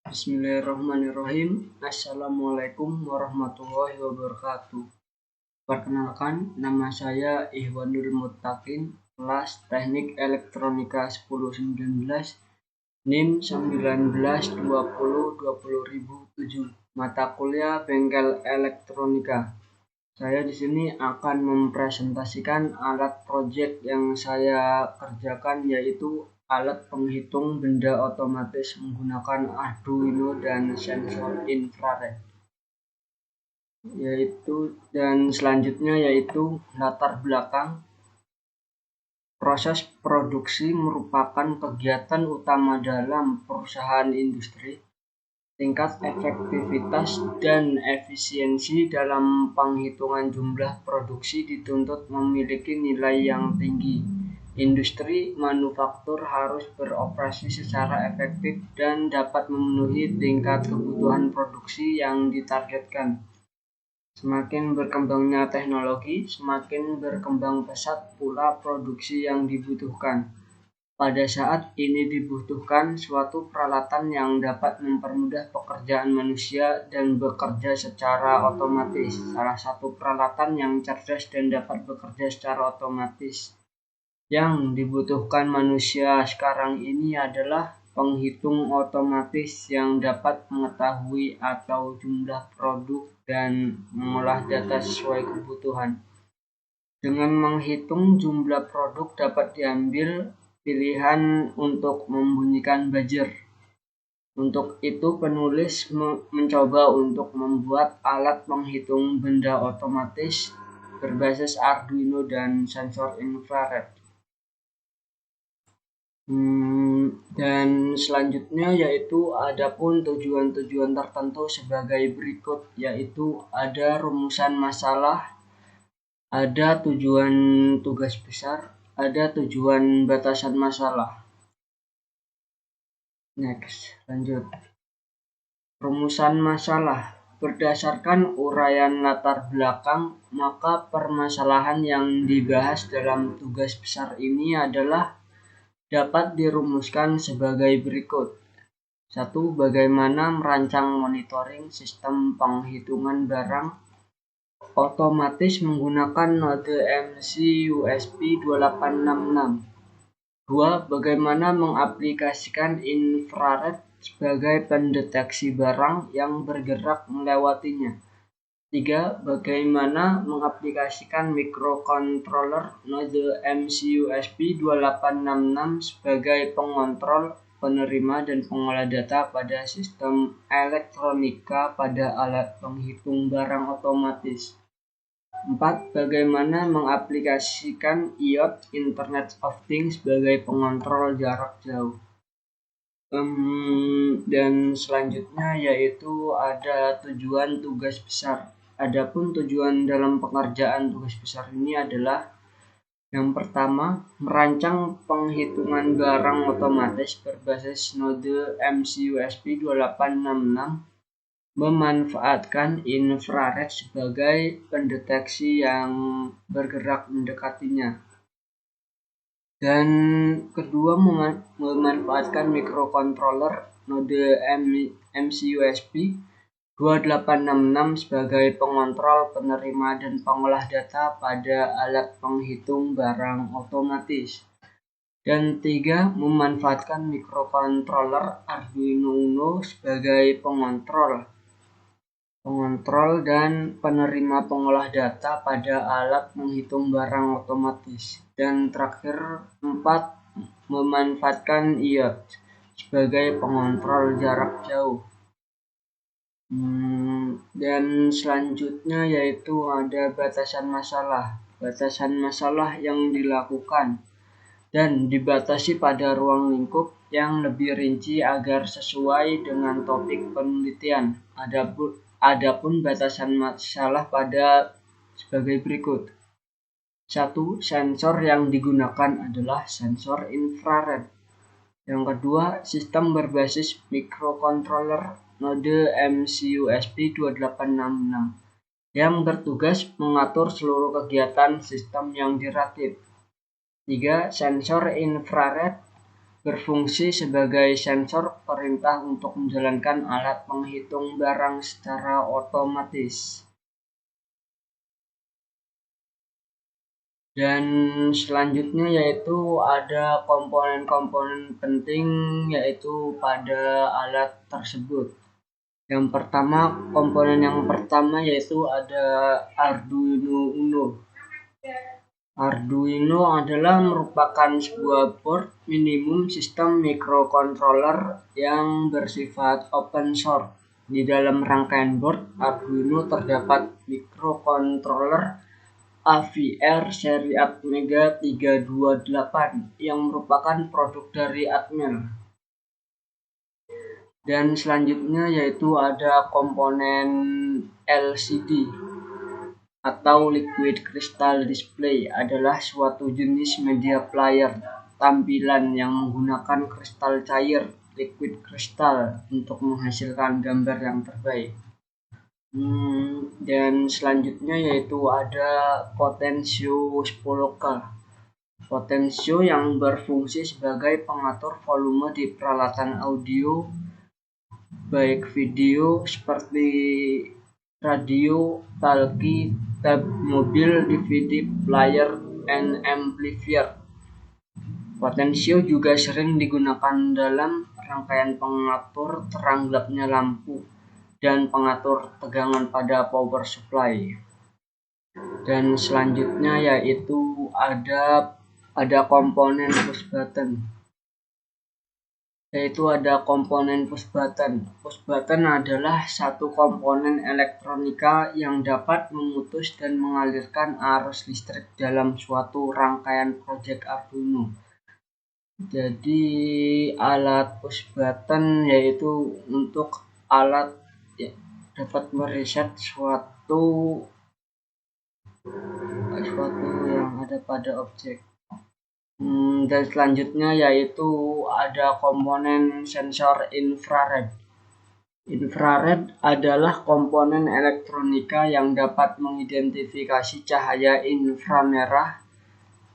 Bismillahirrahmanirrahim. Assalamualaikum warahmatullahi wabarakatuh. Perkenalkan, nama saya Ihwanul Muttaqin, kelas Teknik Elektronika 1019, NIM 19202007, mata kuliah Bengkel Elektronika. Saya di sini akan mempresentasikan alat proyek yang saya kerjakan, yaitu alat penghitung benda otomatis menggunakan Arduino dan sensor infrared. Dan selanjutnya yaitu latar belakang. Proses produksi merupakan kegiatan utama dalam perusahaan industri. Tingkat efektivitas dan efisiensi dalam penghitungan jumlah produksi dituntut memiliki nilai yang tinggi. Industri manufaktur harus beroperasi secara efektif dan dapat memenuhi tingkat kebutuhan produksi yang ditargetkan. Semakin berkembangnya teknologi, semakin berkembang pesat pula produksi yang dibutuhkan. Pada saat ini dibutuhkan suatu peralatan yang dapat mempermudah pekerjaan manusia dan bekerja secara otomatis. Salah satu peralatan yang cerdas dan dapat bekerja secara otomatis yang dibutuhkan manusia sekarang ini adalah penghitung otomatis yang dapat mengetahui atau jumlah produk dan mengolah data sesuai kebutuhan. Dengan menghitung jumlah produk dapat diambil pilihan untuk membunyikan buzzer. Untuk itu penulis mencoba untuk membuat alat penghitung benda otomatis berbasis Arduino dan sensor infrared. Dan selanjutnya yaitu adapun tujuan-tujuan tertentu sebagai berikut, yaitu ada rumusan masalah, ada tujuan tugas besar, ada tujuan batasan masalah. Lanjut. Rumusan masalah. Berdasarkan uraian latar belakang, maka permasalahan yang dibahas dalam tugas besar ini adalah dapat dirumuskan sebagai berikut. 1. Bagaimana merancang monitoring sistem penghitungan barang otomatis menggunakan node MC-USB 2866. 2. Bagaimana mengaplikasikan infrared sebagai pendeteksi barang yang bergerak melewatinya. 3. Bagaimana mengaplikasikan microcontroller node MC-USB 2866 sebagai pengontrol, penerima, dan pengolah data pada sistem elektronika pada alat penghitung barang otomatis. 4. Bagaimana mengaplikasikan IoT Internet of Things sebagai pengontrol jarak jauh. Dan selanjutnya yaitu ada tujuan tugas besar. Adapun tujuan dalam pengerjaan tugas besar ini adalah yang pertama, merancang penghitungan barang otomatis berbasis node MC-USB 2866, memanfaatkan infrared sebagai pendeteksi yang bergerak mendekatinya. Dan kedua, memanfaatkan microcontroller node MC-USB 2866 sebagai pengontrol, penerima, dan pengolah data pada alat penghitung barang otomatis. Dan 3. Memanfaatkan microcontroller Arduino Uno sebagai pengontrol dan penerima pengolah data pada alat menghitung barang otomatis. Dan terakhir 4. Memanfaatkan IoT sebagai pengontrol jarak jauh. Dan selanjutnya yaitu ada batasan masalah. Batasan masalah yang dilakukan dan dibatasi pada ruang lingkup yang lebih rinci agar sesuai dengan topik penelitian. Adapun batasan masalah pada sebagai berikut. 1. Sensor yang digunakan adalah sensor infrared. Yang kedua, sistem berbasis microcontroller node MC-USB 2866 yang bertugas mengatur seluruh kegiatan sistem yang dirakit. 3. Sensor infrared berfungsi sebagai sensor perintah untuk menjalankan alat penghitung barang secara otomatis. Dan selanjutnya yaitu ada komponen-komponen penting yaitu pada alat tersebut. Komponen yang pertama yaitu ada Arduino Uno. Arduino adalah merupakan sebuah board minimum sistem microcontroller yang bersifat open source. Di dalam rangkaian board Arduino terdapat microcontroller AVR seri Atmega 328 yang merupakan produk dari Atmel. Dan selanjutnya yaitu ada komponen LCD atau Liquid Crystal Display adalah suatu jenis media player tampilan yang menggunakan kristal cair liquid crystal untuk menghasilkan gambar yang terbaik. Dan selanjutnya yaitu ada Potensio 10K. Potensio yang berfungsi sebagai pengatur volume di peralatan audio baik video seperti radio, talkie, tab mobil, DVD player, and amplifier. Potensio juga sering digunakan dalam rangkaian pengatur terang gelapnya lampu dan pengatur tegangan pada power supply. Dan selanjutnya yaitu ada komponen push button. Push button. Push button adalah satu komponen elektronika yang dapat memutus dan mengalirkan arus listrik dalam suatu rangkaian project Arduino. Jadi alat push button yaitu untuk alat yang dapat mereset suatu yang ada pada objek. Dan selanjutnya yaitu ada komponen sensor infrared. Infrared adalah komponen elektronika yang dapat mengidentifikasi cahaya inframerah.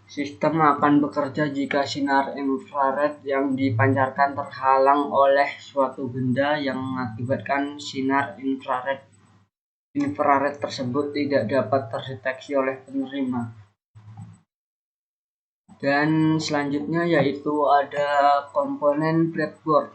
Sistem akan bekerja jika sinar infrared yang dipancarkan terhalang oleh suatu benda yang mengakibatkan sinar infrared tersebut tidak dapat terdeteksi oleh penerima. Dan selanjutnya yaitu ada komponen breadboard.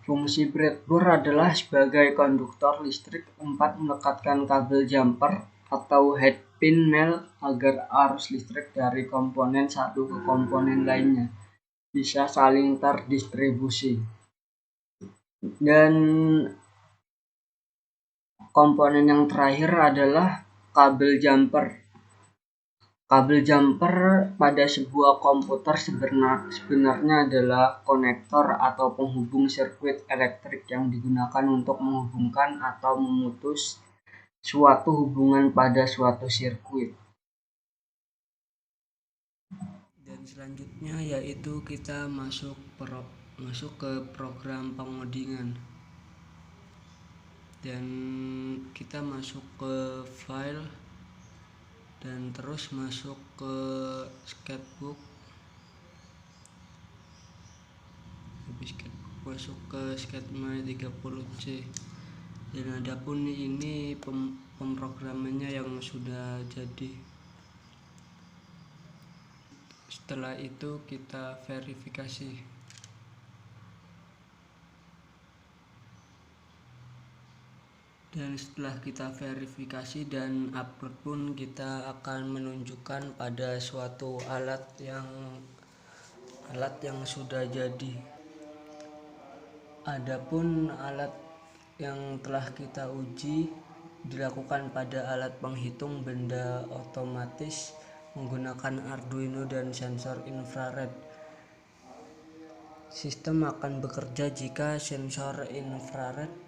Fungsi breadboard adalah sebagai konduktor listrik tempat melekatkan kabel jumper atau head pin nail agar arus listrik dari komponen satu ke komponen lainnya bisa saling terdistribusi. Dan komponen yang terakhir adalah kabel jumper. Kabel jumper pada sebuah komputer sebenarnya adalah konektor atau penghubung sirkuit elektrik yang digunakan untuk menghubungkan atau memutus suatu hubungan pada suatu sirkuit. Dan selanjutnya yaitu kita masuk ke program pengodingan. Dan kita masuk ke file dan terus masuk ke sketchbook, masuk ke sketchma 30C. Dan adapun ini pemrogramannya yang sudah jadi. Setelah itu kita verifikasi. Dan setelah kita verifikasi dan upload pun kita akan menunjukkan pada suatu alat yang sudah jadi. Adapun alat yang telah kita uji dilakukan pada alat penghitung benda otomatis menggunakan Arduino dan sensor infrared. Sistem akan bekerja jika sensor infrared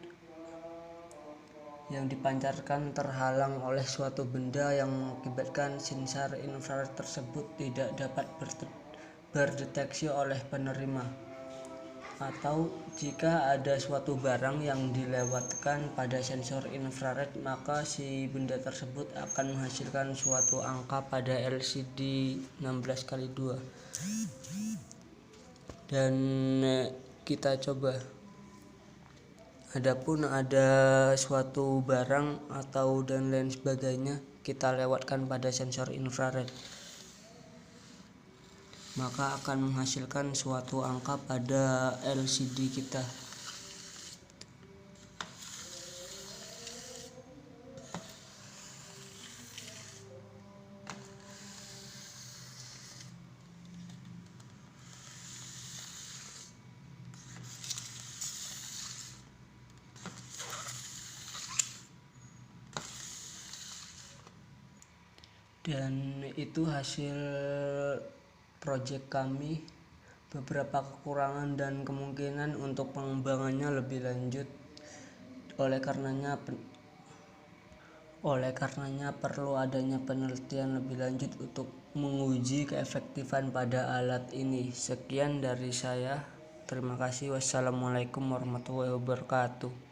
yang dipancarkan terhalang oleh suatu benda yang mengakibatkan sensor infrared tersebut tidak dapat berdeteksi oleh penerima, atau jika ada suatu barang yang dilewatkan pada sensor infrared, maka si benda tersebut akan menghasilkan suatu angka pada LCD 16x2. dan kita coba. Adapun ada suatu barang atau dan lain sebagainya, kita lewatkan pada sensor infrared, maka akan menghasilkan suatu angka pada LCD kita. Dan itu hasil project kami. Beberapa kekurangan dan kemungkinan untuk pengembangannya lebih lanjut. Oleh karenanya perlu adanya penelitian lebih lanjut untuk menguji keefektifan pada alat ini. Sekian dari saya. Terima kasih. Wassalamualaikum warahmatullahi wabarakatuh.